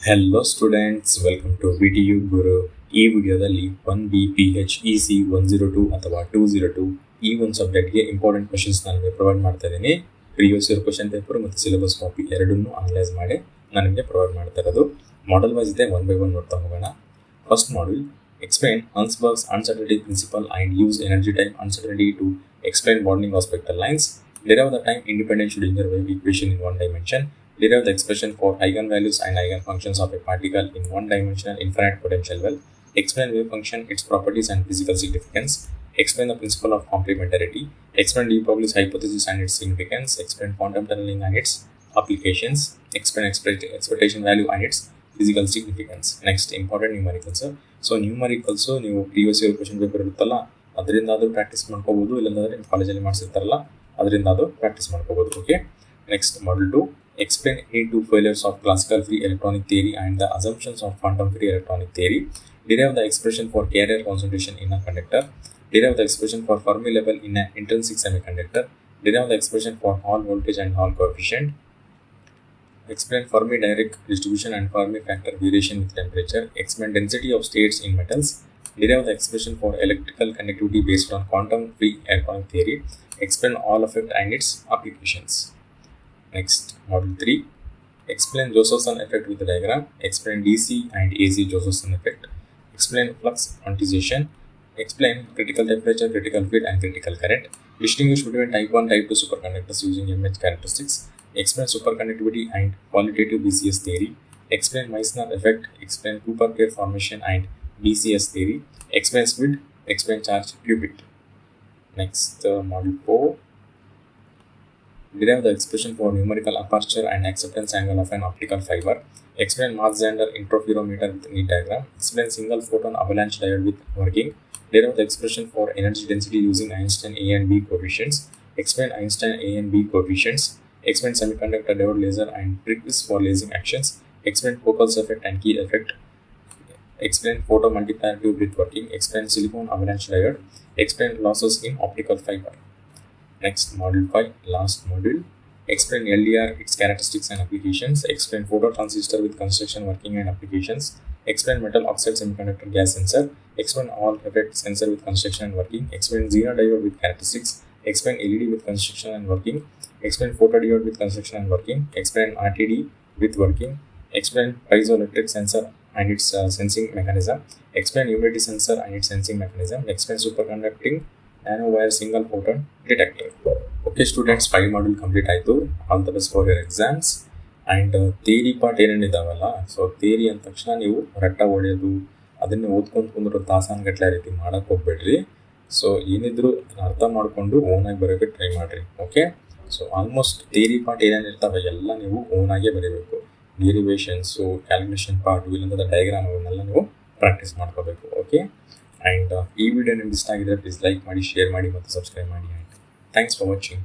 Hello students, welcome to VTU Guru. ಈ ವಿಡಿಯೋದಲ್ಲಿ 1BPHEC102 ಅಥವಾ 202 ಈ ಒಂದು ಸಬ್ಜೆಕ್ಟ್ಗೆ ಇಂಪಾರ್ಟೆಂಟ್ ಕ್ವಶನ್ಸ್ ನಾನು ಪ್ರೊವೈಡ್ ಮಾಡ್ತಾ ಇದ್ದೀನಿ. ಪ್ರೀವಿಯಸ್ ಇಯರ್ ಕ್ವಶನ್ ಪೇಪರ್ ಮತ್ತು ಸಿಲೆಬಸ್ ಕಾಪಿ ಎರಡನ್ನೂ ಅನಲೈಸ್ ಮಾಡಿ ನಾನು ನಿಮಗೆ ಪ್ರೊವೈಡ್ ಮಾಡ್ತಾ ಇರೋದು. ಮಾಡೆಲ್ ವೈಸ್ ಇದೆ, ಒನ್ ಬೈ ಒನ್ ನೋಡ್ತಾ ಹೋಗೋಣ. First module, explain Ansberg's uncertainty principle and use energy time uncertainty to explain bonding of spectral lines. Derive the time independent Schrödinger wave equation in one dimension. Derive the expression for eigenvalues and eigenfunctions of a particle in one-dimensional infinite potential well. Explain wave function, its properties and physical significance. Explain the principle of complementarity. Explain de Broglie's hypothesis and its significance. Explain quantum tunneling and its applications. Explain expectation value and its physical significance. Next, important numericals. So numericals ನೀವು previous year question paper ಇರುತ್ತಲ್ಲ ಅದರಿಂದ ಅದು practice ಮಾಡ್ಕೋಬೋದು, ಇಲ್ಲಾಂದರೆ ನಿಮ್ಮ ಕಾಲೇಜಲ್ಲಿ ಮಾಡಿಸಿರ್ತಾರಲ್ಲ ಅದರಿಂದ ಅದು ಪ್ರಾಕ್ಟೀಸ್ ಮಾಡ್ಕೋಬೋದು. Okay, next module 2, explain any two failures of classical free electronic theory and the assumptions of quantum free electronic theory. Derive the expression for carrier concentration in a conductor. Derive the expression for Fermi level in an intrinsic semiconductor. Derive the expression for Hall voltage and Hall coefficient. Explain Fermi Dirac distribution and Fermi factor variation with temperature. Explain density of states in metals. Derive the expression for electrical conductivity based on quantum free electronic theory. Explain Hall effect and its applications. Next, module 3, explain Josephson effect with the diagram. Explain DC and AC Josephson effect. Explain flux quantization. Explain critical temperature, critical field and critical current. Distinguish between type 1 type 2 superconductors using MH characteristics. Explain superconductivity and qualitative BCS theory. Explain Meissner effect. Explain Cooper pair formation and BCS theory. Explain SPID. Explain charge qubit. Next, module 4, derive the expression for numerical aperture and acceptance angle of an optical fiber. Explain Mach-Zehnder interferometer with neat diagram. Explain single photon avalanche diode with working. Derive the expression for energy density using Einstein A and B coefficients. Explain Einstein A and B coefficients. Explain semiconductor diode laser and tricks for lasing actions. Explain Focal's effect and key effect. Explain photo multiplier tube with working. Explain silicon avalanche diode. Explain losses in optical fiber. Next, module 5, last module, explain LDR, its characteristics and applications. Explain phototransistor with construction, working and applications. Explain metal oxide semiconductor gas sensor. Explain all effect sensor with construction and working. Explain Zener diode with characteristics. Explain LED with construction and working. Explain photodiode with construction and working. Explain RTD with working. Explain piezoelectric sensor and its sensing mechanism. Explain humidity sensor and its sensing mechanism. Explain superconducting nanowire single photon detector. Okay students, 5 module complete ಆಯಿತು. All the best for your exams. And theory part ಏನೇನಿದಾವಲ್ಲ, so theory ಅಂದ ತಕ್ಷಣ ನೀವು ರಟ್ಟ ಹೊಡೆಯೋದು ಅದನ್ನೇ ಓದ್ಕೊಂಡು ಕುಂದ್ರು ತಾಸಾನುಗಟ್ಟಲೆ ರೀತಿ ಮಾಡೋಕ್ಕೆ ಹೋಗ್ಬೇಡ್ರಿ. ಸೊ ಏನಿದ್ರು ಅರ್ಥ ಮಾಡಿಕೊಂಡು ಓನಾಗಿ ಬರೋಕ್ಕೆ ಟ್ರೈ ಮಾಡಿರಿ. Okay, so almost theory part ಏನೇನಿರ್ತಾವೆ ಎಲ್ಲ ನೀವು ಓನಾಗೇ ಬರೀಬೇಕು. ಡೆರಿವೇಷನ್ಸು, ಕ್ಯಾಲ್ಕುಲೇಷನ್ ಪಾರ್ಟ್, ಇಲ್ಲಂದ್ರೆ ಡಯಾಗ್ರಾಮ್ ಅವನ್ನೆಲ್ಲ ನೀವು ಪ್ರಾಕ್ಟೀಸ್ ಮಾಡ್ಕೋಬೇಕು. ಓಕೆ, ಆ್ಯಂಡ್ ಈ ವಿಡಿಯೋ ನಿಮ್ಗೆ ಇಷ್ಟ ಆಗಿದ್ರೆ ಪ್ಲೀಸ್ ಲೈಕ್ ಮಾಡಿ, ಶೇರ್ ಮಾಡಿ ಮತ್ತು ಸಬ್ಸ್ಕ್ರೈಬ್ ಮಾಡಿ. And thanks for watching.